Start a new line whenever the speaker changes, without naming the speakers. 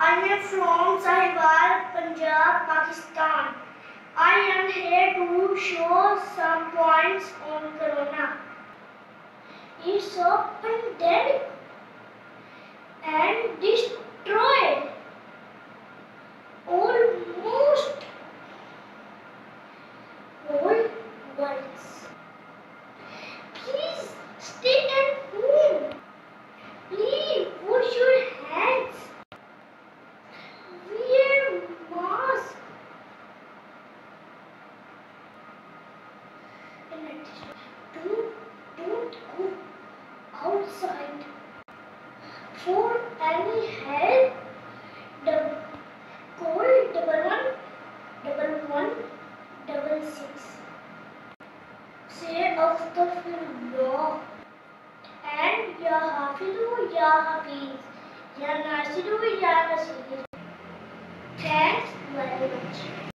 I am from Sahiwal, Punjab, Pakistan. I am here to show some points on Corona. It's a pandemic and destroyed almost all worlds. Please stay at home. Please wash your hands. Wear mask. In addition, don't go outside. For any help, call 111166. Say Astaghfirullah and Ya Hafizu Ya Hafiz, Ya Nasiru Ya Nasir. Thanks very much.